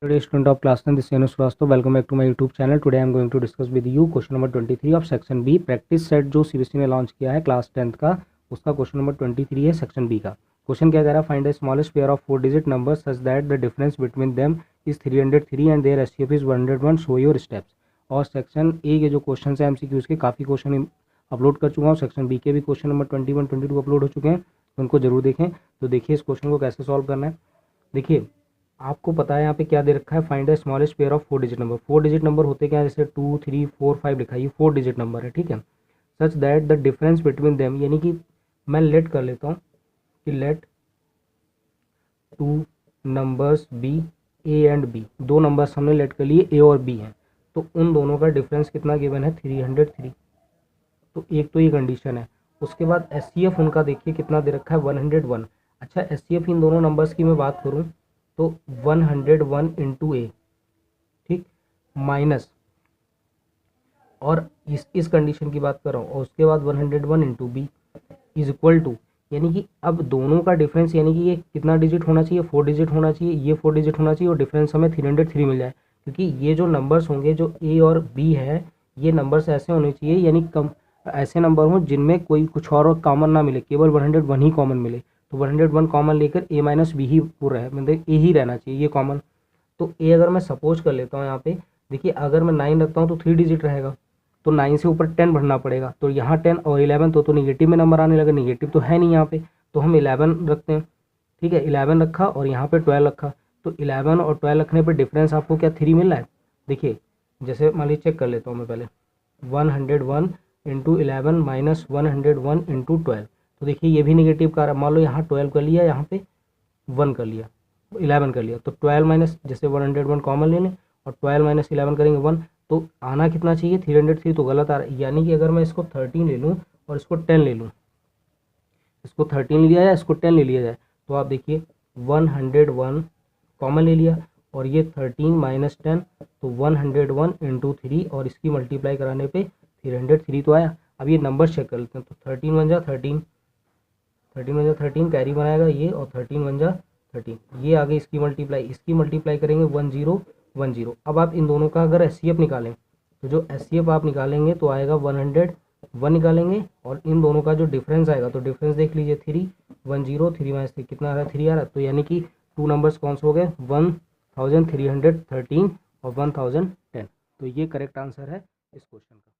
Today student of class 10, this is Anu Srivastava. Welcome back to my YouTube channel. Today I am going to discuss with you question number 23 of section B. Practice set जो CBSE ने launch किया है class 10th का, उसका question number 23 है section B का। Question क्या कह रहा है, find the smallest pair of 4 digit numbers such that the difference between them is 303 and their HCF is 101, show your steps. और सेक्शन ए के जो क्वेश्चन है एमसीक्यूज के काफ़ी क्वेश्चन अपलोड कर चुका हूँ। सेक्शन बी के भी क्वेश्चन नंबर 21, 22 अपलोड हो चुके हैं, तो उनको जरूर देखें। तो देखिए इस क्वेश्चन को कैसे सॉल्व करना है। देखिए आपको पता है यहाँ पे क्या दे रखा है, find the smallest pair of 4 digit number. 4 digit number होते क्या है, जैसे 2, 3, 4, 5 लिखा है, ये 4 डिजिट नंबर है, ठीक है। Such that the difference between them, यानी कि मैं लेट कर लेता हूँ कि let 2 numbers be A and B, दो नंबर्स हमने लेट कर लिए ए और बी हैं, तो उन दोनों का डिफरेंस कितना गिवन है, 303। तो एक तो ये कंडीशन है। उसके बाद एचसीएफ उनका देखिए कितना दे रखा है, 101। अच्छा एचसीएफ इन दोनों नंबर्स की मैं बात करूँ तो 101 इंटू ए, ठीक, माइनस, और इस कंडीशन की बात कर रहा हूँ, और उसके बाद 101 into B is equal to, यानी कि अब दोनों का डिफरेंस, यानी कि ये कितना डिजिट होना चाहिए, 4 डिजिट होना चाहिए, ये 4 डिजिट होना चाहिए, और डिफरेंस हमें 303 मिल जाए। क्योंकि ये जो नंबर्स होंगे, जो ए और बी है, ये नंबर्स ऐसे होने चाहिए, यानी कम ऐसे नंबर हों जिनमें कोई कुछ और कॉमन ना मिले, केवल 101 ही कॉमन मिले। तो 101 कॉमन लेकर ए माइनस बी ही पूरा है, मतलब ए ही रहना चाहिए ये कॉमन। तो ए अगर मैं सपोज कर लेता हूँ यहाँ पे, देखिए अगर मैं 9 रखता हूँ तो 3 डिजिट रहेगा, तो 9 से ऊपर 10 भरना पड़ेगा। तो यहाँ 10 और 11 तो निगेटिव में नंबर आने लगा, निगेटिव तो है नहीं यहाँ पे, तो हम 11 रखते हैं, ठीक है। 11 रखा और यहाँ पे 12 रखा, तो 11 और 12 रखने पे डिफरेंस आपको क्या 3 मिल रहा है। देखिए जैसे मान लीजिए चेक कर लेता हूँ मैं पहले, 101 इंटू 11 माइनस 101 इंटू 12, तो देखिए ये भी निगेटिव का रहा। मान लो यहाँ 12 कर लिया, यहाँ पे 1 कर लिया, 11 कर लिया, तो 12 माइनस, जैसे 101 कॉमन ले लें और 12 माइनस 11 करेंगे 1, तो आना कितना चाहिए 303, तो गलत आ रहा है। यानी कि अगर मैं इसको 13 ले लूँ और इसको 10 ले लूँ, इसको 13 लिया जाए, इसको 10 ले लिया जाए, तो आप देखिए 101 कॉमन ले लिया, और ये 13 माइनस 10, तो 101 इंटू 3, और इसकी मल्टीप्लाई कराने पे 303 तो आया। अब ये नंबर चेक कर लेते हैं, तो 13 बन जा 13, 13 बन जा 13, कैरी बनाएगा ये, और 13 बन जा 13, ये आगे इसकी मल्टीप्लाई करेंगे 1010। अब आप इन दोनों का अगर एचसीएफ निकालें, तो जो एचसीएफ आप निकालेंगे तो आएगा 101 निकालेंगे, और इन दोनों का जो डिफरेंस आएगा, तो डिफरेंस देख लीजिए 3, 10, 3 माइनस 3 कितना आ रहा है, 3 आ रहा है। तो यानी कि 2 नंबर्स कौन से हो गए, 1313 और 1010। तो ये करेक्ट आंसर है इस क्वेश्चन का।